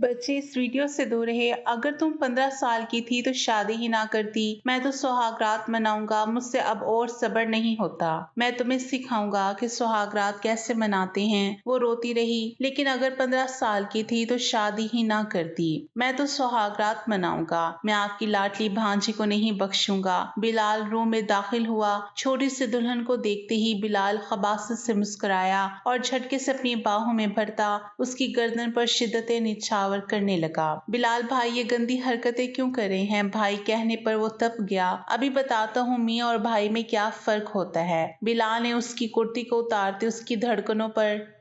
बच्चे इस वीडियो से दूर रहे। अगर तुम 15 साल की थी तो शादी ही ना करती। मैं तो सुहागरात मनाऊंगा, मुझसे अब और सब्र नहीं होता। मैं तुम्हें सिखाऊंगा कि सुहागरात कैसे मनाते हैं। वो रोती रही। लेकिन अगर 15 साल की थी तो शादी ही ना करती। मैं तो सुहागरात मनाऊंगा, मैं आपकी लाडली भांजी को नहीं बख्शूंगा। बिलाल रूम में दाखिल हुआ। छोटी सी दुल्हन को देखते ही बिलाल खबासत से मुस्कुराया और झटके से अपनी बाहों में भरता उसकी गर्दन पर शिद्दतें निछावर करने लगा। बिलाल भाई, ये गंदी हरकतें क्यों कर रहे हैं? भाई कहने पर वो तप गया। अभी बताता हूँ मियाँ और भाई में क्या फर्क होता है। बिलाल ने उसकी कुर्ती को उतारते उसकी धड़कनों पर।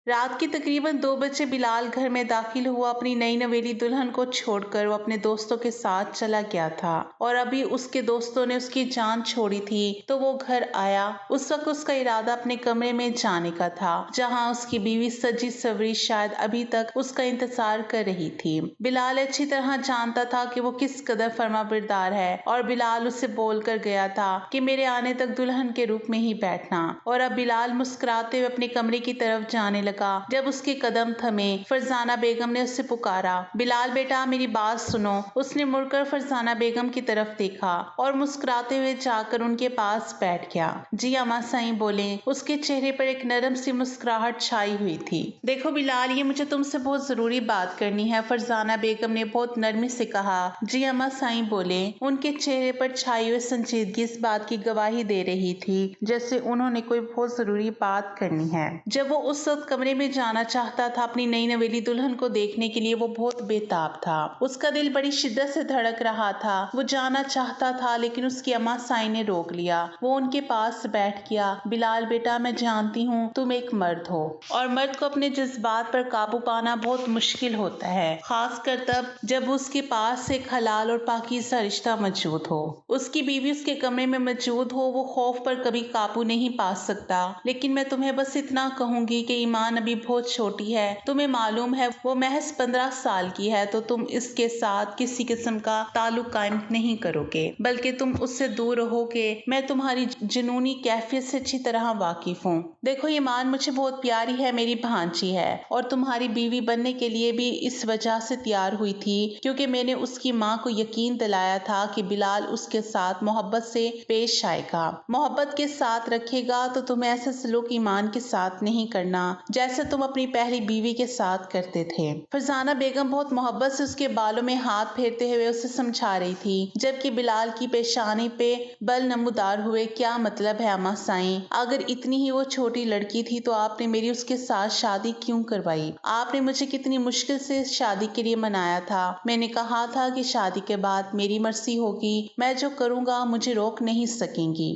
रात के तकरीबन 2 बजे बिलाल घर में दाखिल हुआ। अपनी नई नवेली दुल्हन को छोड़कर वो अपने दोस्तों के साथ चला गया था और अभी उसके दोस्तों ने उसकी जान छोड़ी थी तो वो घर आया। उस वक्त उसका इरादा अपने कमरे में जाने का था, जहां उसकी बीवी सजी सवरी शायद अभी तक उसका इंतजार कर रही थी। बिलाल अच्छी तरह जानता था कि वो किस कदर फर्माबरदार है और बिलाल उसे बोल कर गया था कि मेरे आने तक दुल्हन के रूप में ही बैठना। और अब बिलाल मुस्कुराते हुए अपने कमरे की तरफ जाने लगा। जब उसके कदम थमे, फरजाना बेगम ने उसे पुकारा, बिलाल बेटा मेरी बात सुनो। उसने मुड़कर फरजाना बेगम की तरफ देखा और मुस्कुराते हुए जाकर उनके पास बैठ गया। जी अम्मा साईं बोले। उसके चेहरे पर एक नरम सी मुस्कुराहट छाई हुई थी। देखो बिलाल, ये मुझे तुमसे बहुत जरूरी बात करनी है, फरजाना बेगम ने बहुत नरमी से कहा। जी अम्मा साईं बोले। उनके चेहरे पर छाई हुई संजीदगी इस बात की गवाही दे रही थी जैसे उन्होंने कोई बहुत जरूरी बात करनी है। जब वो उस वक्त कमरे में जाना चाहता था अपनी नई नवेली दुल्हन को देखने के लिए, वो बहुत बेताब था। उसका दिल बड़ी शिद्दत से धड़क रहा था। वो जाना चाहता था लेकिन उसकी अम्मा साईं ने रोक लिया। वो उनके पास बैठ गया। बिलाल बेटा, मैं जानती हूँ तुम एक मर्द हो और मर्द को अपने जज्बात पर काबू पाना बहुत मुश्किल होता है, खासकर तब जब उसके पास एक हलाल और पाकीज़ा रिश्ता मौजूद हो। उसकी बीवी उसके कमरे में मौजूद हो, वो खौफ पर कभी काबू नहीं पा सकता। लेकिन मैं तुम्हें बस इतना कहूंगी कि ईमान अभी बहुत छोटी है। तुम्हें मालूम है वो महज 15 साल की है, तो तुम इसके साथ किसी किस्म का ताल्लुक कायम नहीं करोगे, बल्कि तुम उससे दूर रहोगे। मैं तुम्हारी जुनूनी कैफियत से अच्छी तरह वाकिफ हूँ। देखो ईमान मुझे बहुत प्यारी है, मेरी भांजी है और तुम्हारी बीवी बनने के लिए भी इस वजह से तैयार हुई थी क्योंकि मैंने उसकी माँ को यकीन दिलाया था कि बिलाल उसके साथ मोहब्बत से पेश आएगा, मोहब्बत के साथ रखेगा। तो तुम्हें ऐसा सलूक ईमान के साथ नहीं करना जैसे तुम अपनी पहली बीवी के साथ करते थे। फरजाना बेगम बहुत मोहब्बत से उसके बालों में हाथ फेरते हुए उसे समझा रही थी, जबकि बिलाल की पेशानी पे बल नमूदार हुए। क्या मतलब है अम्मा साईं? अगर इतनी ही वो छोटी लड़की थी तो आपने मेरी उसके साथ शादी क्यों करवाई? आपने मुझे कितनी मुश्किल से इस शादी के लिए मनाया था। मैंने कहा था कि शादी के बाद मेरी मर्जी होगी, मैं जो करूँगा मुझे रोक नहीं सकेंगी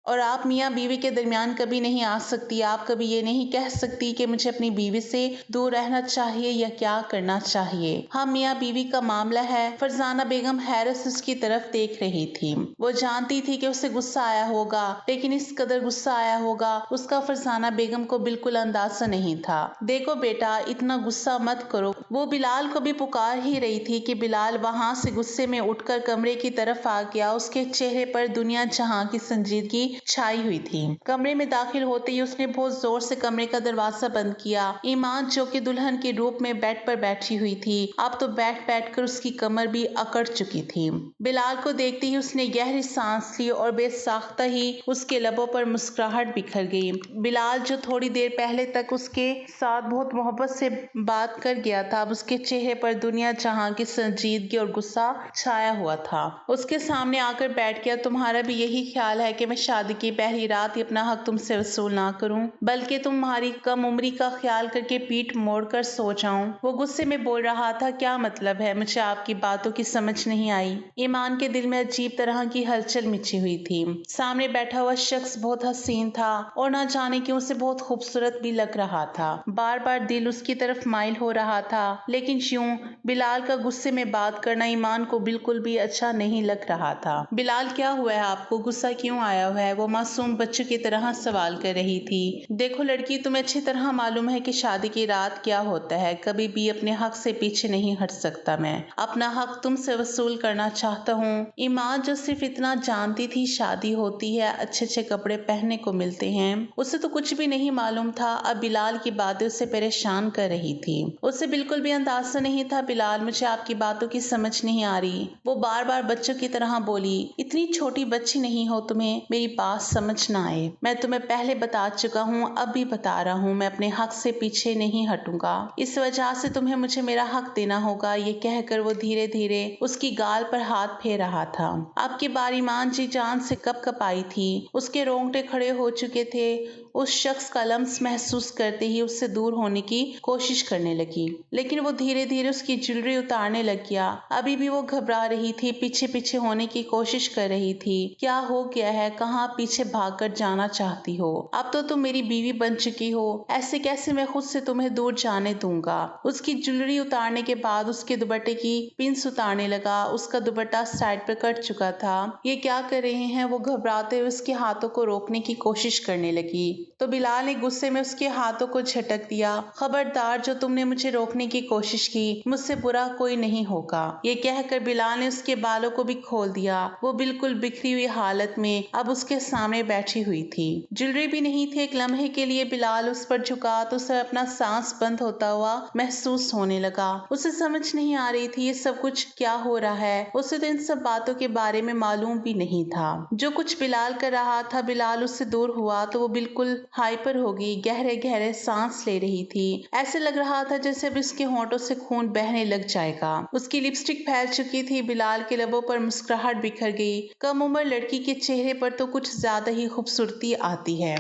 और आप मियाँ बीवी के दरमियान कभी नहीं आ सकती। आप कभी ये नहीं कह सकती कि मुझे अपनी बीवी से दूर रहना चाहिए या क्या करना चाहिए। हाँ, मियाँ बीवी का मामला है। फरजाना बेगम हैरत से उसकी तरफ देख रही थी। वो जानती थी कि उसे गुस्सा आया होगा, लेकिन इस कदर गुस्सा आया होगा उसका फरजाना बेगम को बिल्कुल अंदाजा नहीं था। देखो बेटा, इतना गुस्सा मत करो। वो बिलाल को भी पुकार ही रही थी कि बिलाल वहां से गुस्से में उठकर कमरे की तरफ आ गया। उसके चेहरे पर दुनिया जहां की संजीदगी छाई हुई थी। कमरे में दाखिल होते ही उसने बहुत जोर से कमरे का दरवाजा बंद किया। ईमान जो कि दुल्हन के रूप में बेड पर बैठी हुई थी, अब तो बैठ बैठ कर उसकी कमर भी अकड़ चुकी थी। बिलाल को देखते ही उसने गहरी सांस ली और बेसाख्ता ही उसके लबों पर मुस्कुराहट बिखर गई। बिलाल जो थोड़ी देर पहले तक उसके साथ बहुत मोहब्बत से बात कर गया था, अब उसके चेहरे पर दुनिया जहां की संजीदगी और गुस्सा छाया हुआ था। उसके सामने आकर बैठ गया। तुम्हारा भी यही ख्याल है कि मैं शादी की पहली रात ही अपना हक तुमसे वसूल ना करूं, बल्कि तुम्हारी कम उम्री का ख्याल करके पीठ मोड़कर सो जाऊं? वो गुस्से में बोल रहा था। क्या मतलब है? मुझे आपकी बातों की समझ नहीं आई। ईमान के दिल में अजीब तरह की हलचल मची हुई थी। सामने बैठा हुआ शख्स बहुत हसीन था और ना जाने क्यों उसे बहुत खूबसूरत भी लग रहा था। बार बार दिल उसकी तरफ माइल हो रहा था, लेकिन यूं बिलाल का गुस्से में बात करना ईमान को बिल्कुल भी अच्छा नहीं लग रहा था। बिलाल, क्या हुआ है आपको? गुस्सा क्यों आया हुआ है? है, वो मासूम बच्चों की तरह सवाल कर रही थी। देखो लड़की, तुम्हें अच्छी तरह मालूम है कि शादी की रात क्या होता है। कभी भी अपने हक से पीछे नहीं हट सकता। मैं अपना हक तुमसे वसूल करना चाहता हूँ। ईमान जो सिर्फ इतना जानती थी शादी होती है, अच्छे अच्छे कपड़े पहनने को मिलते हैं, उसे तो कुछ भी नहीं मालूम था। अब बिलाल की बातें उसे परेशान कर रही थी। उसे बिल्कुल भी अंदाजा नहीं था, बिलाल मुझे आपकी बातों की समझ नहीं आ रही। वो बार बार बच्चों की तरह बोली, इतनी छोटी बच्ची नहीं हो तुम्हें मेरी बात समझ ना आए। मैं तुम्हें पहले बता चुका हूँ, अब भी बता रहा हूँ, मैं अपने हक से पीछे नहीं हटूंगा। इस वजह से तुम्हें मुझे मेरा हक देना होगा। ये कहकर वो धीरे धीरे उसकी गाल पर हाथ फेर रहा था। आपकी बार ईमान जी जान से कप कप आई थी। उसके रोंगटे खड़े हो चुके थे। उस शख्स का लम्स महसूस करते ही उससे दूर होने की कोशिश करने लगी, लेकिन वो धीरे धीरे उसकी ज्वेलरी उतारने लग गया। अभी भी वो घबरा रही थी, पीछे पीछे होने की कोशिश कर रही थी। क्या हो गया है, कहाँ पीछे भागकर जाना चाहती हो? अब तो तुम मेरी बीवी बन चुकी हो, ऐसे कैसे मैं खुद से तुम्हें दूर जाने दूंगा। उसकी ज्वेलरी उतारने के बाद उसके दुपट्टे की पिंस उतारने लगा। उसका दुपट्टा साइड पर कट चुका था। ये क्या कर रहे हैं? वो घबराते हुए उसके हाथों को रोकने की कोशिश करने लगी तो बिलाल ने गुस्से में उसके हाथों को झटक दिया। खबरदार, जो तुमने मुझे रोकने की कोशिश की, मुझसे बुरा कोई नहीं होगा। ये कहकर बिलाल ने उसके बालों को भी खोल दिया। वो बिल्कुल बिखरी हुई हालत में अब उसके सामने बैठी हुई थी। ज्वेलरी भी नहीं थी। एक लम्हे के लिए बिलाल उस पर झुका तो उसे अपना सांस बंद होता हुआ महसूस होने लगा। उसे समझ नहीं आ रही थी ये सब कुछ क्या हो रहा है। उसे तो इन सब बातों के बारे में मालूम भी नहीं था। जो कुछ बिलाल कर रहा था, बिलाल उससे दूर हुआ तो वो बिल्कुल हाइपर हो गई, गहरे गहरे सांस ले रही थी। ऐसे लग रहा था जैसे अब इसके होंठों से खून बहने लग जाएगा। उसकी लिपस्टिक फैल चुकी थी। बिलाल के लबों पर मुस्कुराहट बिखर गई। कम उम्र लड़की के चेहरे पर तो कुछ ज्यादा ही खूबसूरती आती है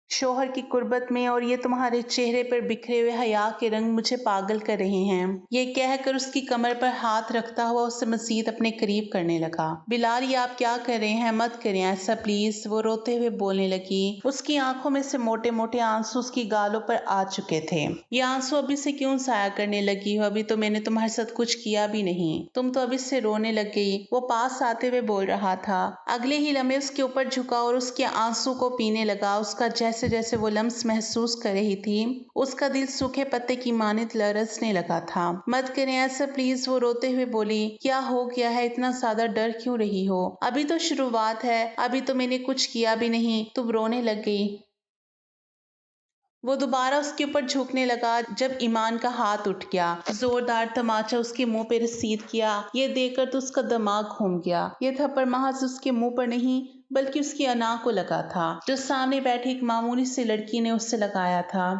शोहर की कुर्बत में, और ये तुम्हारे चेहरे पर बिखरे हुए हया के रंग मुझे पागल कर रहे हैं। ये कहकर उसकी कमर पर हाथ रखता हुआ उसे मजीद अपने करीब करने लगा। बिलाल, ये आप क्या कर रहे हैं? मत करें ऐसा प्लीज, वो रोते हुए बोलने लगी। उसकी आंखों में से मोटे मोटे आंसू उसकी गालों पर आ चुके थे। ये आंसू अभी से क्यों जाया करने लगी हो? अभी तो मैंने तुम्हारे साथ कुछ किया भी नहीं, तुम तो अभी से रोने लग गई। वो पास आते हुए बोल रहा था। अगले ही लम्हे उसके ऊपर झुका और उसके आंसू को पीने लगा। उसका जैसे जैसे वो लम्स महसूस कर रही थी, उसका दिल सूखे पत्ते की मानित लरसने लगा था। मत करें ऐसा प्लीज, वो रोते हुए बोली। क्या हो गया है? इतना ज्यादा डर क्यों रही हो? अभी तो शुरुआत है, अभी तो मैंने कुछ किया भी नहीं, तुम रोने लग गई। वो दोबारा उसके ऊपर झुकने लगा जब ईमान का हाथ उठ गया। जोरदार तमाचा उसके मुंह पे रसीद किया। ये देखकर तो उसका दिमाग घूम गया। ये थप्पड़ महज उसके मुंह पर नहीं बल्कि उसकी अना को लगा था, जो सामने बैठी एक मामूली सी लड़की ने उससे लगाया था।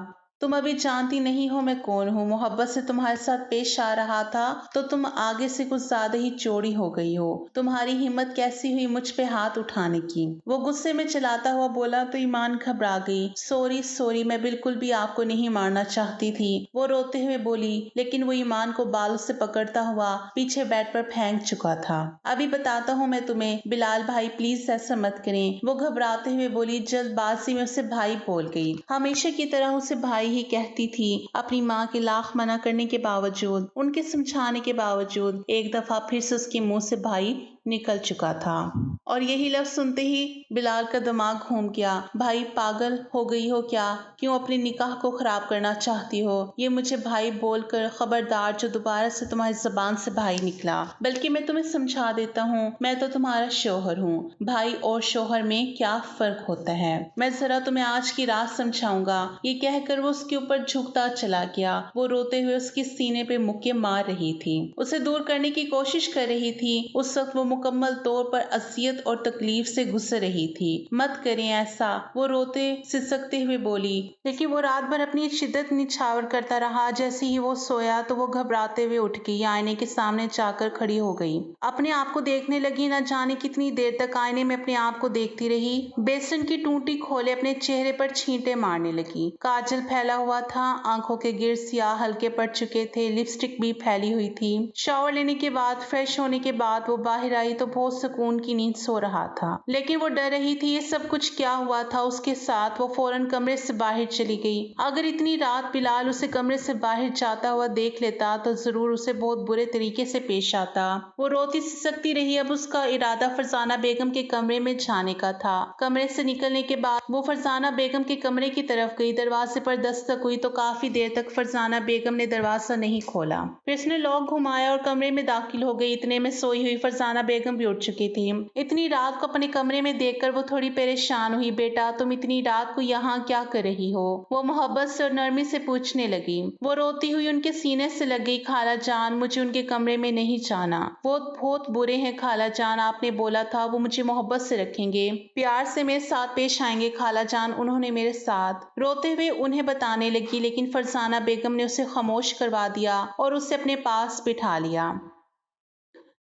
तुम अभी जानती नहीं हो मैं कौन हूँ। मोहब्बत से तुम्हारे साथ पेश आ रहा था तो तुम आगे से कुछ ज्यादा ही चौड़ी हो गई हो। तुम्हारी हिम्मत कैसी हुई मुझ पे हाथ उठाने की? वो गुस्से में चिल्लाता हुआ बोला तो ईमान घबरा गई। सॉरी सॉरी, मैं बिल्कुल भी आपको नहीं मारना चाहती थी, वो रोते हुए बोली। लेकिन वो ईमान को बालों से पकड़ता हुआ पीछे बेड पर फेंक चुका था। अभी बताता हूँ मैं तुम्हें। बिलाल भाई प्लीज ऐसा मत करें, वो घबराते हुए बोली। जल्दबाजी में उसे भाई बोल गई। हमेशा की तरह उसे भाई ही कहती थी। अपनी माँ के लाख मना करने के बावजूद, उनके समझाने के बावजूद एक दफा फिर से उसके मुंह से भाई निकल चुका था। और यही लफ्ज सुनते ही बिलाल का दिमाग घूम गया। भाई, पागल हो गई हो क्या? क्यों अपने निकाह को खराब करना चाहती हो? ये मुझे भाई बोलकर खबरदार, जो दोबारा से तुम्हारी जबान से भाई निकला। बल्कि मैं तुम्हें समझा देता हूँ, मैं तो तुम्हारा शोहर हूँ। भाई और शोहर में क्या फर्क होता है, मैं जरा तुम्हें आज की रात समझाऊंगा। ये कहकर वो उसके ऊपर झुकता चला गया। वो रोते हुए उसके सीने पे मुक्के मार रही थी, उसे दूर करने की कोशिश कर रही थी। उस वक्त वो मुकम्मल तौर पर अजियत और तकलीफ से गुजर रही थी। मत करें ऐसा, वो रोते सिसकते हुए बोली। लेकिन वो रात भर अपनी शिद्दत निछावर करता रहा। जैसे ही वो सोया तो वो घबराते हुए उठ गई, आईने के सामने जाकर खड़ी हो गई। अपने आप को देखने लगी। न जाने कितनी देर तक आईने में अपने आप को देखती रही। बेसन की टूटी खोले अपने चेहरे पर छींटे मारने लगी। काजल फैला हुआ था, आंखों के गिर सियाह हल्के पड़ चुके थे, लिपस्टिक भी फैली हुई थी। शावर लेने के बाद, फ्रेश होने के बाद वो बाहर आई तो बहुत सुकून की नींद सो रहा था, लेकिन वो डर रही थी ये सब कुछ क्या हुआ था उसके साथ। वो फौरन कमरे से बाहर चली गई। अगर इतनी रात बिलाल उसे कमरे से बाहर जाता हुआ देख लेता तो जरूर उसे बहुत बुरे तरीके से पेश आता। वो रोती सिसकती रही। अब उसका इरादा फरजाना बेगम के कमरे में जाने का था। कमरे से निकलने के बाद वो फरजाना बेगम के कमरे की तरफ गई। दरवाजे पर दस्तक हुई तो काफी देर तक फरजाना बेगम ने दरवाजा नहीं खोला। फिर उसने लॉक घुमाया और कमरे में दाखिल हो गई। इतने में सोई हुई फरजाना बेगम भी उठ चुकी थी। इतनी रात को अपने कमरे में देखकर वो थोड़ी परेशान हुई। बेटा, तुम इतनी रात को यहाँ क्या कर रही हो? वो मोहब्बत से और नरमी से पूछने लगी। वो रोती हुई उनके सीने से लग गई। खाला जान, मुझे उनके कमरे में नहीं जाना। वो बहुत बुरे हैं खाला जान। आपने बोला था वो मुझे मोहब्बत से रखेंगे, प्यार से मेरे साथ पेश आएंगे खाला जान। उन्होंने मेरे साथ। रोते हुए उन्हें बताने लगी, लेकिन फरजाना बेगम ने उसे खामोश करवा दिया और उसे अपने पास बिठा लिया।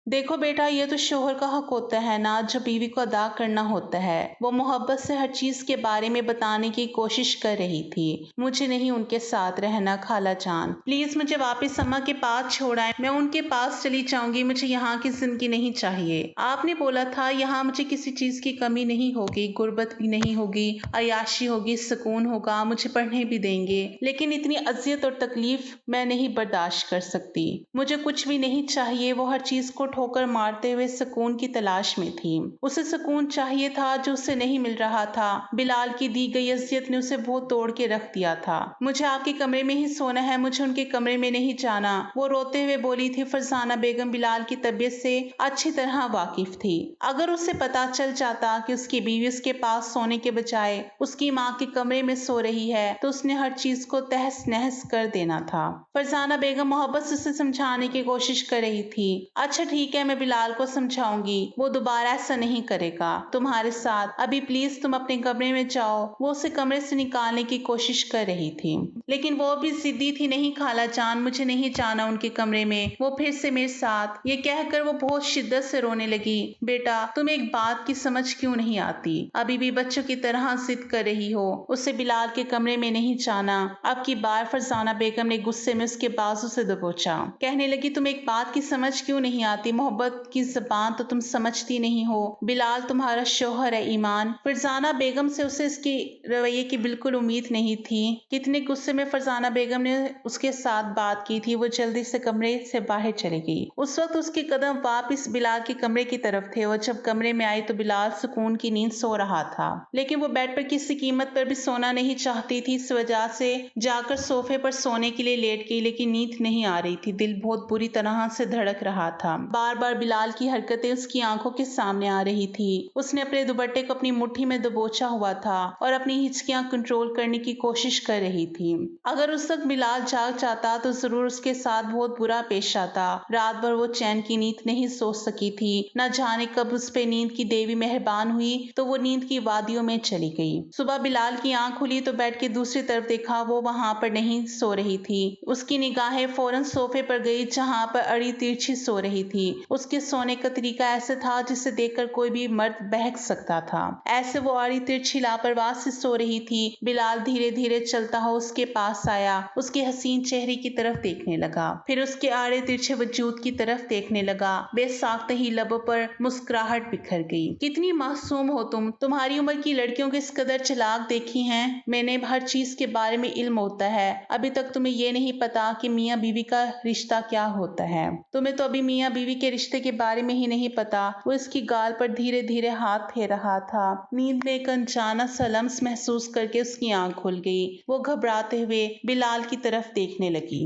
देखो बेटा, ये तो शोहर का हक होता है ना, जो बीवी को अदा करना होता है। वो मोहब्बत से हर चीज के बारे में बताने की कोशिश कर रही थी। मुझे नहीं उनके साथ रहना खाला जान, प्लीज मुझे वापस अम्मा के पास छोड़ाएं। मैं उनके पास चली जाऊंगी। मुझे यहाँ की जिंदगी नहीं चाहिए। आपने बोला था यहाँ मुझे किसी चीज की कमी नहीं होगी, गुर्बत भी नहीं होगी, अयाशी होगी, सुकून होगा, मुझे पढ़ने भी देंगे। लेकिन इतनी अजियत और तकलीफ मैं नहीं बर्दाश्त कर सकती। मुझे कुछ भी नहीं चाहिए। वो हर चीज को ठोकर मारते हुए सुकून की तलाश में थी। उसे सुकून चाहिए था जो उसे नहीं मिल रहा था। बिलाल की दी गई अजियत ने उसे बहुत तोड़ के रख दिया था। मुझे आपके कमरे में ही सोना है, मुझे उनके कमरे में नहीं जाना। वो रोते हुए बोली थी। फरजाना बेगम बिलाल की तबीयत से अच्छी तरह वाकिफ थी। अगर उसे पता चल जाता कि उसकी बीवी उसके पास सोने के बजाय उसकी माँ के कमरे में सो रही है तो उसने हर चीज को तहस नहस कर देना था। फरजाना बेगम मोहब्बत से उसे समझाने की कोशिश कर रही थी। अच्छा ठीक है, मैं बिलाल को समझाऊंगी, वो दोबारा ऐसा नहीं करेगा तुम्हारे साथ। अभी प्लीज तुम अपने कमरे में जाओ। वो उसे कमरे से निकालने की कोशिश कर रही थी, लेकिन वो भी जिद्दी थी। नहीं खाला जान, मुझे नहीं जाना उनके कमरे में, वो फिर से मेरे साथ। ये कहकर वो बहुत शिद्दत से रोने लगी। बेटा, तुम एक बात की समझ क्यों नहीं आती? अभी भी बच्चों की तरह जिद कर रही हो। उसे बिलाल के कमरे में नहीं जाना। अब की बार फरजाना बेगम ने गुस्से में उसके बाजू से दबोचा। कहने लगी, तुम एक बात की समझ क्यों नहीं आती? मोहब्बत की ज़बान तो तुम समझती नहीं हो। बिलाल तुम्हारा शौहर है ईमान। फरजाना बेगम से उसे इसकी रवैये की बिल्कुल उम्मीद नहीं थी। कितने गुस्से में फरजाना बेगम ने उसके साथ बात की थी। वो जल्दी से कमरे से बाहर चली गई। उस वक्त उसके कदम वापिस बिलाल के कमरे की तरफ थे। वो जब कमरे में आई तो बिलाल सुकून की नींद सो रहा था, लेकिन वो बेड पर किसी कीमत पर भी सोना नहीं चाहती थी। इस वजह से जाकर सोफे पर सोने के लिए लेट गई, लेकिन नींद नहीं आ रही थी। दिल बहुत बुरी तरह से धड़क रहा था। बार बार बिलाल की हरकतें उसकी आंखों के सामने आ रही थी। उसने अपने दुपट्टे को अपनी मुट्ठी में दबोचा हुआ था और अपनी हिचकियां कंट्रोल करने की कोशिश कर रही थी। अगर उस वक्त बिलाल जाग जाता तो जरूर उसके साथ बहुत बुरा पेश आता। रात भर वो चैन की नींद नहीं सो सकी थी। न जाने कब उस पे नींद की देवी मेहरबान हुई तो वो नींद की वादियों में चली गई। सुबह बिलाल की आंख खुली तो बेड की दूसरी तरफ देखा, वो वहां पर नहीं सो रही थी। उसकी निगाहें फौरन सोफे पर गई जहां पर अड़ी तिरछी सो रही थी। उसके सोने का तरीका ऐसा था जिसे देखकर कोई भी मर्द बहक सकता था। ऐसे वो अड़ी तिरछी लापरवाह से सो रही थी। बिलाल धीरे धीरे चलता हुआ उसके पास आया, उसके हसीन चेहरे की तरफ देखने लगा, फिर उसके आड़े तिरछे वजूद की तरफ देखने लगा। बेसाख्ते ही लबों पर मुस्कुराहट बिखर गई। कितनी मासूम हो तुम। तुम्हारी उम्र की लड़कियों को इस कदर चालाक देखी हैं। मैंने हर चीज के बारे में इल्म होता है। अभी तक तुम्हें ये नहीं पता कि मियाँ बीवी का रिश्ता क्या होता है। तुम्हें तो अभी मियाँ बीवी के रिश्ते के बारे में ही नहीं पता। वो इसकी गाल पर धीरे धीरे हाथ फेर रहा था। नींद में एक अनजाना सा लम्स महसूस करके उसकी आंख खुल गई। वो घबराते हुए बिलाल की तरफ देखने लगी।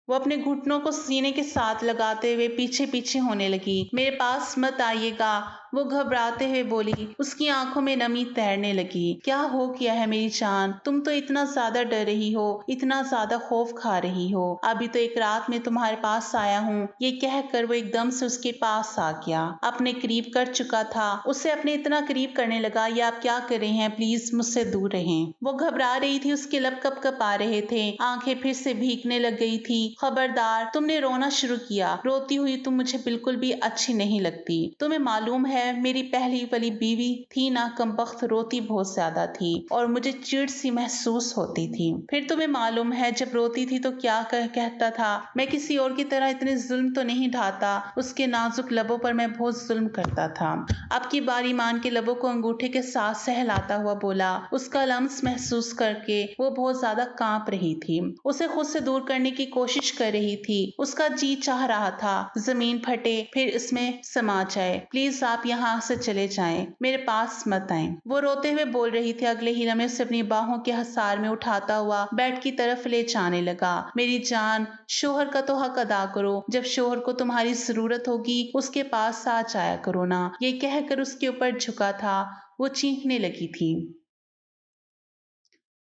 वो अपने घुटनों को सीने के साथ लगाते हुए पीछे पीछे होने लगी। मेरे पास मत आइएगा, वो घबराते हुए बोली। उसकी आंखों में नमी तैरने लगी। क्या हो गया है मेरी जान? तुम तो इतना ज्यादा डर रही हो, इतना ज्यादा खौफ खा रही हो। अभी तो एक रात में तुम्हारे पास आया हूँ। ये कहकर वो एकदम से उसके पास आ गया, अपने करीब कर चुका था। उसे अपने इतना करीब करने लगा। ये आप क्या कर रहे हैं? प्लीज मुझसे दूर रहें। वो घबरा रही थी, उसके लब कप कप आ रहे थे, आंखें फिर से भीगने लग गई थी। खबरदार, तुमने रोना शुरू किया। रोती हुई तुम मुझे बिल्कुल भी अच्छी नहीं लगती। तुम्हें मालूम है है, मेरी पहली वाली बीवी थी ना, कमबख्त रोती बहुत ज्यादा थी और मुझे चिढ़ सी महसूस होती थी। फिर तुम्हें मालूम है जब रोती थी तो क्या कहता था, मैं किसी और की तरह इतने जुल्म तो नहीं ढाता, उसके नाजुक लबों पर मैं बहुत जुल्म करता था। अब की बार ईमान के लबों को अंगूठे के साथ सहलाता हुआ बोला। उसका लम्स महसूस करके वो बहुत ज्यादा कांप रही थी, उसे खुद से दूर करने की कोशिश कर रही थी। उसका जी चाह रहा था जमीन फटे फिर इसमें समा जाए। प्लीज आप यहाँ से चले जाएं, मेरे पास मत आएं। वो रोते हुए बोल रही थी। अगले ही लम्हे उसे अपनी बाहों के हसार में उठाता हुआ बेड की तरफ ले जाने लगा। मेरी जान, शोहर का तो हक अदा करो, जब शोहर को तुम्हारी जरूरत होगी उसके पास आ जाया करो ना। ये कहकर उसके ऊपर झुका था। वो चीखने लगी थी।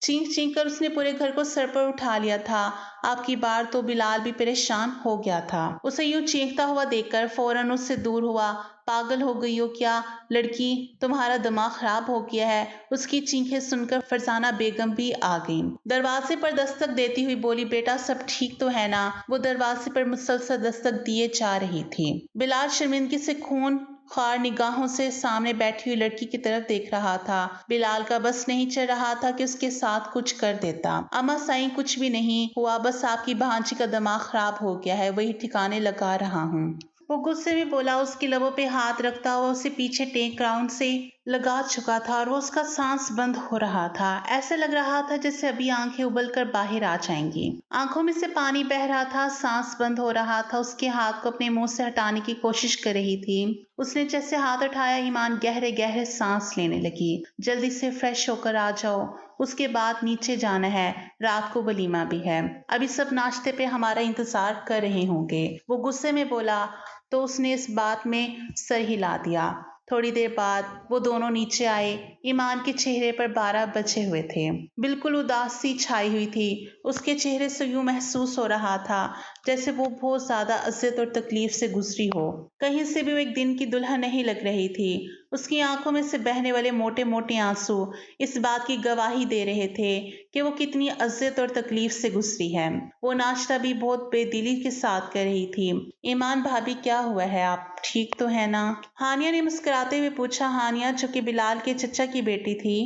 चीख चीख कर उसने पूरे घर को सर पर उठा लिया था। आपकी बार तो बिलाल भी परेशान हो गया था। उसे यूं चीखता हुआ देखकर फौरन उससे दूर हुआ। पागल हो गई हो क्या लड़की, तुम्हारा दिमाग खराब हो गया है। उसकी चीखें सुनकर फरजाना बेगम भी आ गई। दरवाजे पर दस्तक देती हुई बोली, बेटा सब ठीक तो है ना। वो दरवाजे पर मुसलसल दस्तक दिए जा रही थी। बिलाल शर्मिंदगी से खून खार निगाहों से सामने बैठी हुई लड़की की तरफ देख रहा था। बिलाल का बस नहीं चल रहा था कि उसके साथ कुछ कर देता। अम्मा साईं कुछ भी नहीं हुआ, बस आपकी भांजी का दिमाग खराब हो गया है, वही ठिकाने लगा रहा हूँ। वो गुस्से में बोला। उसकी लबों पे हाथ रखता हुआ उसे पीछे टेक ग्राउंड से लगा चुका था और वो उसका सांस बंद हो रहा था। ऐसे लग रहा था जैसे अभी आंखें उबल कर बाहर आ जाएंगी। आंखों में से पानी बह रहा था, सांस बंद हो रहा था। उसके हाथ को अपने मुंह से हटाने की कोशिश कर रही थी। उसने जैसे हाथ उठाया, ईमान गहरे गहरे सांस लेने लगी। जल्दी से फ्रेश होकर आ जाओ, उसके बाद नीचे जाना है, रात को वलीमा भी है, अभी सब नाश्ते पे हमारा इंतजार कर रहे होंगे। वो गुस्से में बोला तो उसने इस बात में सर हिला दिया। थोड़ी देर बाद वो दोनों नीचे आए। ईमान के चेहरे पर 12 बजे हुए थे। बिल्कुल उदासी छाई हुई थी। उसके चेहरे से यूं महसूस हो रहा था जैसे वो बहुत ज्यादा अज़ियत और तकलीफ से गुजरी हो। कहीं से भी वो एक दिन की दुल्हन नहीं लग रही थी। उसकी आंखों में से बहने वाले मोटे मोटे आंसू इस बात की गवाही दे रहे थे कि वो कितनी अज़ियत और तकलीफ से गुजरी है। वो नाश्ता भी बहुत बेदिली के साथ कर रही थी। ईमान भाभी क्या हुआ है, आप ठीक तो है ना? हानिया ने मुस्कुराते हुए पूछा। हानिया जो कि बिलाल के चचा की बेटी थी,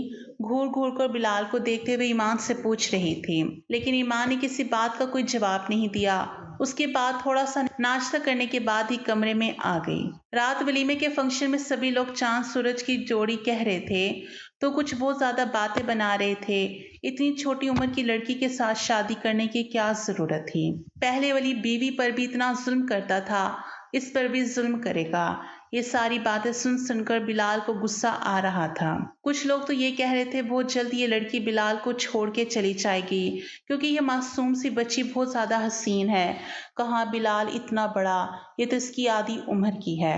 घूर घूर कर बिलाल को देखते हुए ईमान से पूछ रही थी, लेकिन ईमान ने किसी बात का कोई जवाब नहीं दिया। उसके बाद थोड़ा सा नाश्ता करने के बाद ही कमरे में आ गई। रात वलीमे के फंक्शन में सभी लोग चांद सूरज की जोड़ी कह रहे थे तो कुछ बहुत ज्यादा बातें बना रहे थे। इतनी छोटी उम्र की लड़की के साथ शादी करने की क्या जरूरत थी? पहले वाली बीवी पर भी इतना जुल्म करता था, इस पर भी जुल्म करेगा। ये सारी बातें सुन सुनकर बिलाल को गुस्सा आ रहा था। कुछ लोग तो ये कह रहे थे बहुत जल्द ये लड़की बिलाल को छोड़ के चली जाएगी क्योंकि ये मासूम सी बच्ची बहुत ज्यादा हसीन है। कहाँ बिलाल इतना बड़ा, ये तो इसकी आधी उम्र की है।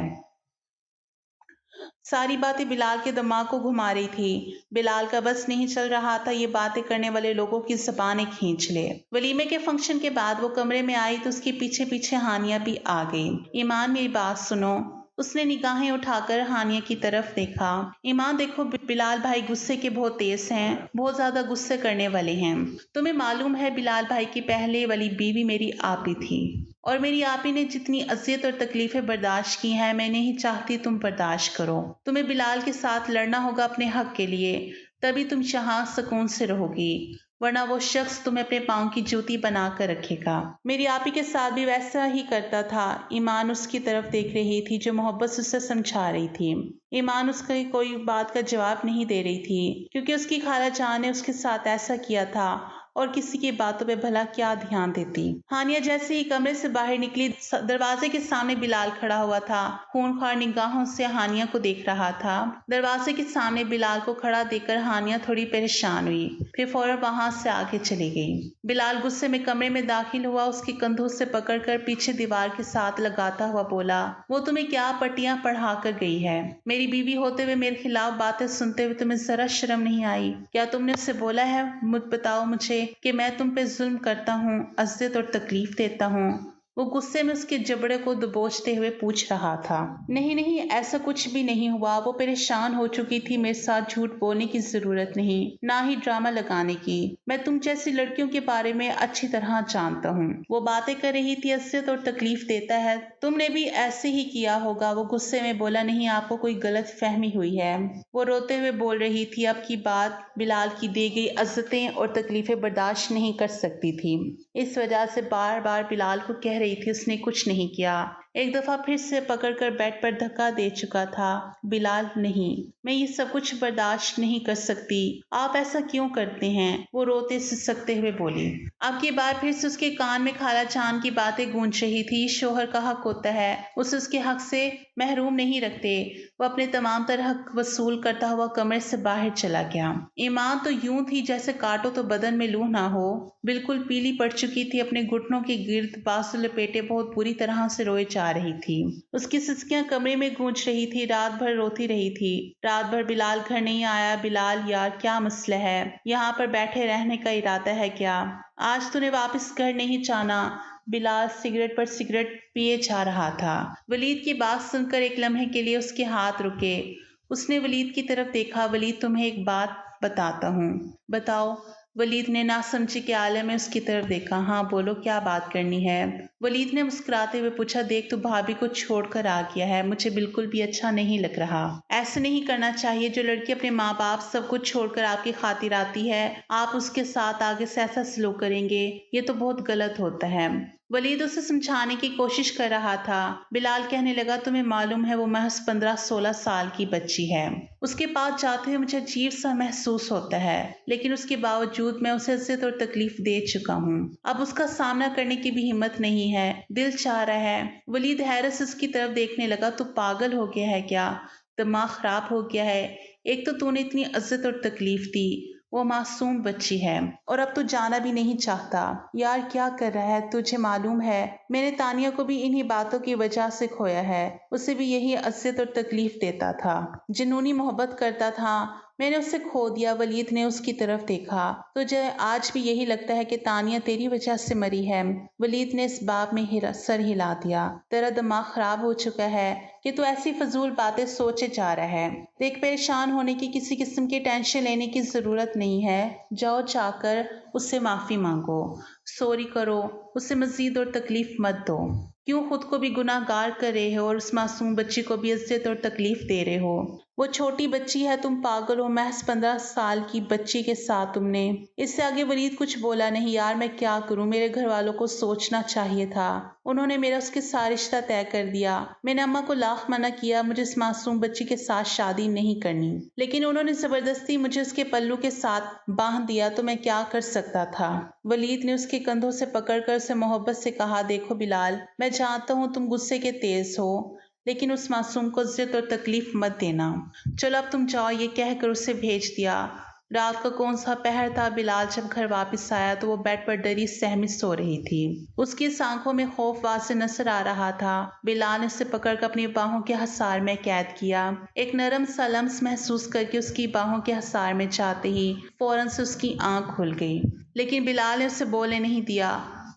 सारी बातें बिलाल के दिमाग को घुमा रही थी। बिलाल का बस नहीं चल रहा था ये बातें करने वाले लोगों की ज़बानें खींच ले। वलीमे के फंक्शन के बाद वो कमरे में आई तो उसके पीछे पीछे हानिया भी आ गई। ईमान मेरी बात सुनो। उसने निगाहें उठाकर हानिया की तरफ देखा। ईमान देखो, बिलाल भाई गुस्से के बहुत तेज हैं, बहुत ज्यादा गुस्से करने वाले हैं। तुम्हें मालूम है बिलाल भाई की पहले वाली बीवी मेरी आपी थी और मेरी आपी ने जितनी अजियत और तकलीफें बर्दाश्त की हैं, मैं नहीं चाहती तुम बर्दाश्त करो। तुम्हें बिलाल के साथ लड़ना होगा अपने हक के लिए, तभी तुम यहाँ सुकून से रहोगी, वरना वो शख्स तुम्हें अपने पाँव की जूती बना कर रखेगा। मेरी आपी के साथ भी वैसा ही करता था। ईमान उसकी तरफ देख रही थी जो मोहब्बत से उसे समझा रही थी। ईमान उसकी कोई बात का जवाब नहीं दे रही थी क्योंकि उसकी खाला जान ने उसके साथ ऐसा किया था और किसी की बातों पे भला क्या ध्यान देती। हानिया जैसे ही कमरे से बाहर निकली, दरवाजे के सामने बिलाल खड़ा हुआ था। खूनखार निगाहों से हानिया को देख रहा था। दरवाजे के सामने बिलाल को खड़ा देखकर हानिया थोड़ी परेशान हुई, फिर फौरन वहां से आगे चली गई। बिलाल गुस्से में कमरे में दाखिल हुआ, उसके कंधों से पकड़कर पीछे दीवार के साथ लगाता हुआ बोला, वो तुम्हें क्या पट्टियां पढ़ा कर गई है? मेरी बीवी होते हुए मेरे खिलाफ बातें सुनते हुए तुम्हें जरा शर्म नहीं आई? क्या तुमने उससे बोला है बताओ मुझे कि मैं तुम पे जुल्म करता हूँ, अज़ियत और तकलीफ देता हूँ? वो गुस्से में उसके जबड़े को दबोचते हुए पूछ रहा था। नहीं नहीं, ऐसा कुछ भी नहीं हुआ। वो परेशान हो चुकी थी। मेरे साथ झूठ बोलने की जरूरत नहीं, ना ही ड्रामा लगाने की। मैं तुम जैसी लड़कियों के बारे में अच्छी तरह जानता हूँ। वो बातें कर रही थी, अज़ियत और तकलीफ देता है, तुमने भी ऐसे ही किया होगा। वो गुस्से में बोला, नहीं, आपको कोई गलत फहमी हुई है। वो रोते हुए बोल रही थी, अब की बात बिलाल की दी गई अज़्ज़तें और तकलीफें बर्दाश्त नहीं कर सकती थी। इस वजह से बार बार बिलाल को कह रही थी उसने कुछ नहीं किया। एक दफा फिर से पकड़कर बेड पर धक्का दे चुका था। बिलाल, नहीं, मैं ये सब कुछ बर्दाश्त नहीं कर सकती। आप ऐसा क्यों करते हैं? वो रोते सिसकते हुए बोली। अब की बार फिर से उसके कान में खाला चांद की बातें गूंज रही थी। शोहर का हक होता है, उसे उसके हक से महरूम नहीं रखते। वो अपने तमाम तरह हक वसूल करता हुआ कमरे से बाहर चला गया। ईमान तो यूं थी जैसे काटो तो बदन में लू ना हो। बिल्कुल पीली पड़ चुकी थी। अपने घुटनों के गिर्द बासु लपेटे बहुत बुरी तरह से रोए जा रही थी। उसकी सिसकियां कमरे में गूंज रही थी। रात भर रोती रही थी। रात भर बिलाल घर नहीं आया। बिलाल यार, क्या मसला है? यहाँ पर बैठे रहने का इरादा है क्या? आज तूने वापस घर नहीं जाना। बिलाल सिगरेट पर सिगरेट पिए जा रहा था। वलीद की बात सुनकर एक लम्हे के लिए उसके हाथ रुके। उसने वलीद की तरफ देखा। वलीद, तुम्हें एक बात बताता हूँ। बताओ। वलीद ने नासमझी के आलम में उसकी तरफ देखा। हाँ बोलो, क्या बात करनी है? वलीद ने मुस्कुराते हुए पूछा, देख, तू भाभी को छोड़कर आ गया है। मुझे बिल्कुल भी अच्छा नहीं लग रहा। ऐसे नहीं करना चाहिए। जो लड़की अपने माँ बाप सब कुछ छोड़कर आपकी खातिर आती है, आप उसके साथ आगे से ऐसा सलूक करेंगे, ये तो बहुत गलत होता है। वलीद उसे समझाने की कोशिश कर रहा था। बिलाल कहने लगा, तुम्हें मालूम है वो महज 15-16 साल की बच्ची है। उसके पास जाते हुए मुझे अजीब सा महसूस होता है, लेकिन उसके बावजूद मैं उसे इज्जत और तकलीफ दे चुका हूँ। अब उसका सामना करने की भी हिम्मत नहीं है। दिल चाह रहा है। वलीद हैरत से उसकी तरफ देखने लगा। तू पागल हो गया है क्या? दिमाग खराब हो गया है? एक तो तूने इतनी इज्जत और तकलीफ दी, वो मासूम बच्ची है, और अब तू जाना भी नहीं चाहता। यार, क्या कर रहा है? तुझे मालूम है मैंने तानिया को भी इन्हीं बातों की वजह से खोया है। उसे भी यही इज्जत और तकलीफ देता था, जुनूनी मोहब्बत करता था। मैंने उसे खो दिया। वलीद ने उसकी तरफ देखा। तुझे आज भी यही लगता है कि तानिया तेरी वजह से मरी है? वलीद ने इस बात में सर हिला दिया। तेरा दिमाग खराब हो चुका है कि तू ऐसी फजूल बातें सोचे जा रहा है। देख, परेशान होने की, किसी किस्म की टेंशन लेने की जरूरत नहीं है। जाओ, जाकर उससे माफी मांगो, सॉरी करो, उसे मजीद और तकलीफ मत दो। क्यों खुद को भी गुनाहगार कर रहे हो और उस मासूम बच्ची को भी इज्जत और तकलीफ दे रहे हो? वो छोटी बच्ची है, तुम पागल हो। महज 15 साल की बच्ची के साथ तुमने। इससे आगे वलीद कुछ बोला नहीं। यार, मैं क्या करूं? मेरे घर वालों को सोचना चाहिए था। उन्होंने मेरा उसके साथ रिश्ता तय कर दिया। मैंने अम्मा को लाख मना किया, मुझे इस मासूम बच्ची के साथ शादी नहीं करनी, लेकिन उन्होंने जबरदस्ती मुझे उसके पल्लू के साथ बांध दिया, तो मैं क्या कर सकता था? वलीद ने उसके कंधों से पकड़कर उसे मोहब्बत से कहा, देखो बिलाल, मैं जानता हूँ तुम गुस्से के तेज हो, लेकिन उस मासूम को इज्जत और तकलीफ मत देना। चलो अब तुम जाओ। ये कहकर उसे भेज दिया। रात का कौन सा पहर था। बिलाल जब घर वापस आया तो वो बेड पर डरी सहमी सो रही थी। उसकी आंखों में खौफ वाज़ेह नजर आ रहा था। बिलाल ने उसे पकड़कर अपनी बाहों के हसार में कैद किया। एक नरम सा लम्स महसूस करके उसकी बाहों के हसार में जाते ही फौरन से उसकी आंख खुल गई, लेकिन बिलाल ने उसे बोलने नहीं दिया।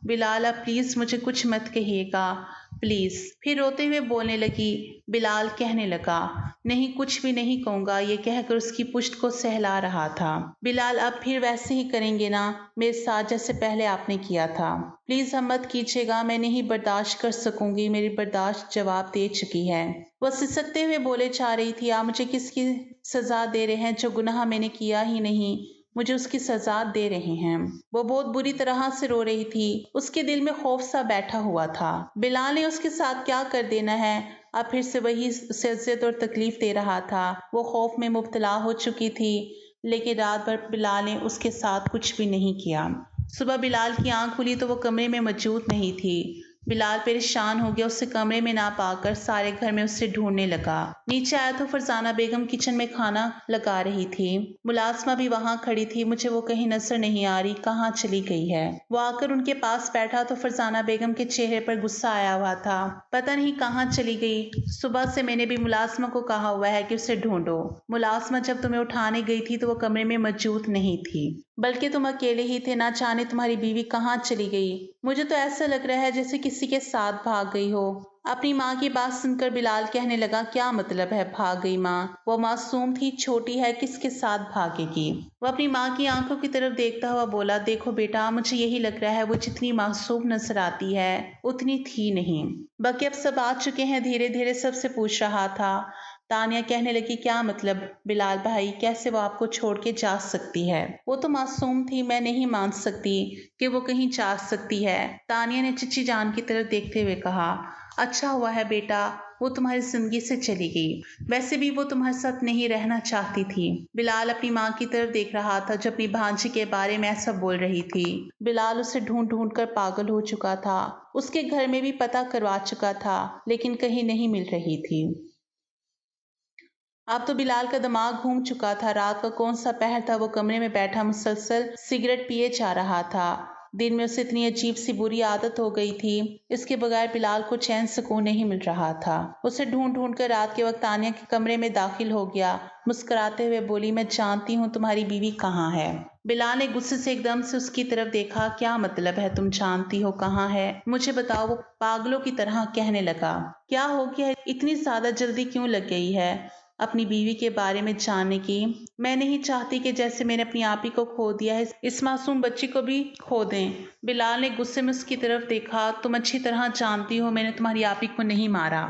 बिलाल, अब प्लीज मुझे कुछ मत कहिएगा, प्लीज। फिर रोते हुए बोलने लगी। बिलाल कहने लगा, नहीं, कुछ भी नहीं कहूंगा। ये कहकर उसकी पुश्त को सहला रहा था। बिलाल, अब फिर वैसे ही करेंगे ना मेरे साथ जैसे पहले आपने किया था? प्लीज हम मत कीजिएगा, मैं नहीं बर्दाश्त कर सकूंगी। मेरी बर्दाश्त जवाब दे चुकी है। वह सिसकते हुए बोले जा रही थी, आप मुझे किसकी सजा दे रहे हैं? जो गुनाह मैंने किया ही नहीं, मुझे उसकी सजा दे रहे हैं। वो बहुत बुरी तरह से रो रही थी। उसके दिल में खौफ सा बैठा हुआ था। बिलाल ने उसके साथ क्या कर देना है? अब फिर से वही इज्जत और तकलीफ दे रहा था। वो खौफ में मुब्तला हो चुकी थी, लेकिन रात भर बिलाल ने उसके साथ कुछ भी नहीं किया। सुबह बिलाल की आंख खुली तो वो कमरे में मौजूद नहीं थी। बिलाल परेशान हो गया। उसे कमरे में ना पाकर सारे घर में उससे ढूंढने लगा। नीचे आया तो फरजाना बेगम किचन में खाना लगा रही थी। मुलाजमा भी वहां खड़ी थी। मुझे वो कहीं नजर नहीं आ रही, कहाँ चली गई है? वो आकर उनके पास बैठा तो फरजाना बेगम के चेहरे पर गुस्सा आया हुआ था। पता नहीं कहाँ चली गई। सुबह से मैंने भी मुलाजमा को कहा हुआ है कि उसे ढूंढो। मुलाजमा जब तुम्हें उठाने गई थी तो वो कमरे में मौजूद नहीं थी, बल्कि तुम अकेले ही थे। ना जाने तुम्हारी बीवी कहाँ चली गई। मुझे तो ऐसा लग रहा है जैसे किसी के साथ भाग गई हो। अपनी माँ की बात सुनकर बिलाल कहने लगा, क्या मतलब है भाग गई माँ? वो मासूम थी, छोटी है, किसके साथ भागेगी? वो अपनी माँ की आंखों की तरफ देखता हुआ बोला, देखो बेटा, मुझे यही लग रहा है वो जितनी मासूम नजर आती है उतनी थी नहीं। बाकी अब सब आ चुके हैं, धीरे धीरे सबसे पूछ रहा था। तानिया कहने लगी, क्या मतलब बिलाल भाई, कैसे वो आपको छोड़ के जा सकती है? वो तो मासूम थी, मैं नहीं मान सकती कि वो कहीं जा सकती है। तानिया ने चिच्ची जान की तरफ देखते हुए कहा, अच्छा हुआ है बेटा वो तुम्हारी जिंदगी से चली गई, वैसे भी वो तुम्हारे साथ नहीं रहना चाहती थी। बिलाल अपनी माँ की तरफ देख रहा था जो अपनी भांजी के बारे में ऐसा बोल रही थी। बिलाल उसे ढूंढ ढूंढ कर पागल हो चुका था, उसके घर में भी पता करवा चुका था, लेकिन कहीं नहीं मिल रही थी। अब तो बिलाल का दिमाग घूम चुका था। रात का कौन सा पहर था, वो कमरे में बैठा मुसलसल सिगरेट पिए जा रहा था। दिन में उसे इतनी अजीब सी बुरी आदत हो गई थी, इसके बगैर बिलाल को चैन सुकून नहीं मिल रहा था। उसे ढूंढ ढूंढ कर रात के वक्त तानिया के कमरे में दाखिल हो गया। मुस्कुराते हुए बोली, मैं जानती हूँ तुम्हारी बीवी कहाँ है। बिलाल ने गुस्से से एकदम से उसकी तरफ देखा, क्या मतलब है तुम जानती हो कहाँ है? मुझे बताओ, वो पागलों की तरह कहने लगा। क्या हो गया, इतनी ज्यादा जल्दी क्यों लग गई है अपनी बीवी के बारे में जानने की? मैं नहीं चाहती कि जैसे मैंने अपनी आप ही को खो दिया है इस मासूम बच्ची को भी खो दें। बिलाल ने गुस्से में उसकी तरफ देखा, तुम अच्छी तरह जानती हो मैंने तुम्हारी आप ही को नहीं मारा,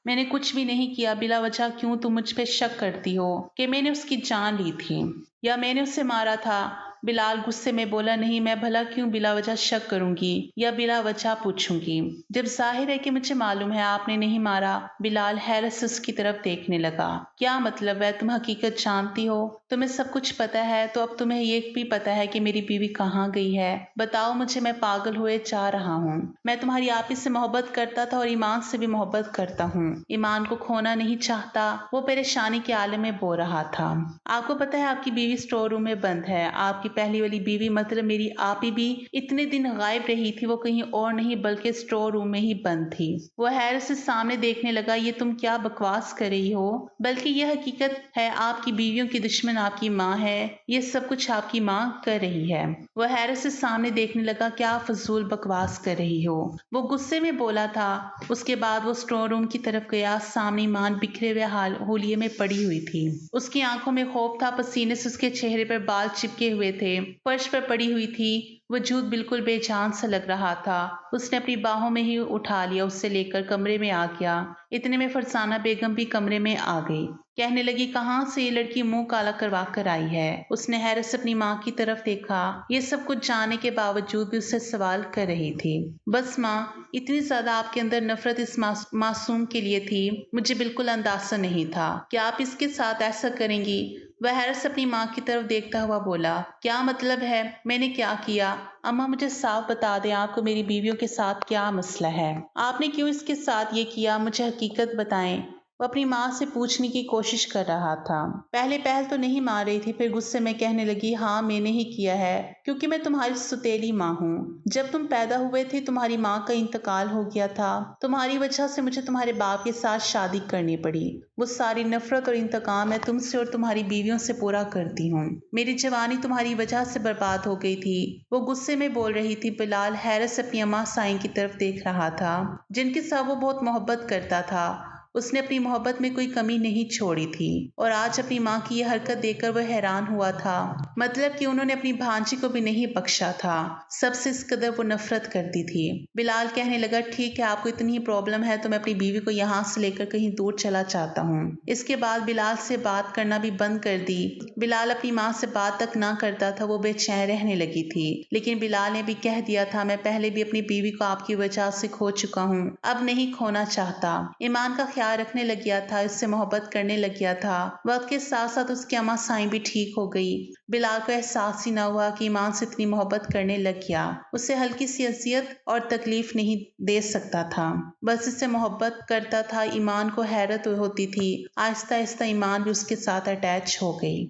मैंने कुछ भी नहीं किया। बिला वजह क्यों तुम मुझ पे शक करती हो कि मैंने उसकी जान ली थी या मैंने उसे मारा था? बिलाल गुस्से में बोला, नहीं, मैं भला क्यों बिला वजह शक करूंगी या बिला वजह पूछूंगी, जब जाहिर है कि मुझे मालूम है आपने नहीं मारा। बिलाल हैरत से उसकी तरफ देखने लगा। क्या मतलब है, तुम हकीकत जानती हो, तुम्हें सब कुछ पता है, तो अब तुम्हें ये भी पता है कि मेरी बीवी कहाँ गई है? बताओ मुझे, मैं पागल हुए जा रहा हूँ। मैं तुम्हारी आप ही से मोहब्बत करता था और ईमान से भी मोहब्बत करता हूँ, ईमान को खोना नहीं चाहता। वो परेशानी के आलम में बो रहा था। आपको पता है आपकी बीवी स्टोर रूम में बंद है। आपकी पहली वाली बीवी मतलब मेरी आप ही भी इतने दिन गायब रही थी, वो कहीं और नहीं बल्कि स्टोर रूम में ही बंद थी। वो हैरत से सामने देखने लगा, ये तुम क्या बकवास कर रही हो? बल्कि यह हकीकत है, आपकी बीवियों की दुश्मन आपकी माँ है, ये सब कुछ आपकी माँ कर रही है। वो हैरत से सामने देखने लगा, क्या फजूल बकवास कर रही हो? वो गुस्से में बोला था। उसके बाद वो स्टोर रूम की तरफ गया। सामने ईमान बिखरे हुए हाल होलिये में पड़ी हुई थी। उसकी आंखों में खौफ था, पसीने से उसके चेहरे पर बाल चिपके हुए थे। फर्श पर पड़ी हुई थी। वजूद बिल्कुल बेजान सा लग रहा था। उसने अपनी बाहों में ही उठा लिया, उससे लेकर कमरे में आ गया। इतने में फरसाना बेगम भी कमरे में आ गई। कहने लगी, कहाँ से ये लड़की मुंह काला करवा कर आई है? उसने हैरत से अपनी माँ की तरफ देखा। ये सब कुछ जानने के बावजूद भी उससे सवाल कर रही थी। बस माँ, इतनी ज्यादा आपके अंदर नफरत इस मासूम के लिए थी, मुझे बिल्कुल अंदाजा नहीं था कि आप इसके साथ ऐसा करेंगी। वह हैरत से अपनी माँ की तरफ देखता हुआ बोला, क्या मतलब है, मैंने क्या किया? अम्मा मुझे साफ बता दें, आपको मेरी बीवियों के साथ क्या मसला है? आपने क्यों इसके साथ ये किया, मुझे हकीकत बताएं। वो अपनी माँ से पूछने की कोशिश कर रहा था। पहले पहल तो नहीं मान रही थी, फिर गुस्से में कहने लगी, हाँ मैंने ही किया है, क्योंकि मैं तुम्हारी सुतेली माँ हूँ। जब तुम पैदा हुए थे तुम्हारी माँ का इंतकाल हो गया था। तुम्हारी वजह से मुझे तुम्हारे बाप के साथ शादी करनी पड़ी। वो सारी नफरत और इंतकाम मैं तुमसे और तुम्हारी बीवियों से पूरा करती हूँ। मेरी जवानी तुम्हारी वजह से बर्बाद हो गई थी। वो गुस्से में बोल रही थी। बिलाल हैरत से अपनी अम्मा साईं की तरफ देख रहा था, जिनके साथ वो बहुत मोहब्बत करता था। उसने अपनी मोहब्बत में कोई कमी नहीं छोड़ी थी और आज अपनी माँ की यह हरकत देखकर वह हैरान हुआ था। मतलब कि उन्होंने अपनी भांजी को भी नहीं बख्शा था। सबसे इस कदर वो नफरत करती थी। बिलाल कहने लगा, ठीक है, आपको इतनी ही प्रॉब्लम है तो मैं अपनी बीवी को यहाँ से लेकर कहीं दूर चला जाता हूँ। इसके बाद बिलाल से बात करना भी बंद कर दी। बिलाल अपनी माँ से बात तक ना करता था, वो बेचैन रहने लगी थी। लेकिन बिलाल ने भी कह दिया था, मैं पहले भी अपनी बीवी को आपकी वजह से खो चुका हूँ, अब नहीं खोना चाहता। ईमान का ख्याल रखने लग गया था, इससे मोहब्बत करने लग गया था। वक्त के साथ साथ उसकी अम्मा साईं भी ठीक हो गई। बिलाल को एहसास ही न हुआ कि ईमान से इतनी मोहब्बत करने लग गया। उसे हल्की सी अजियत और तकलीफ नहीं दे सकता था, बस इससे मोहब्बत करता था। ईमान को हैरत होती थी। आहिस्ता आहिस्ता ईमान भी उसके साथ अटैच हो गई।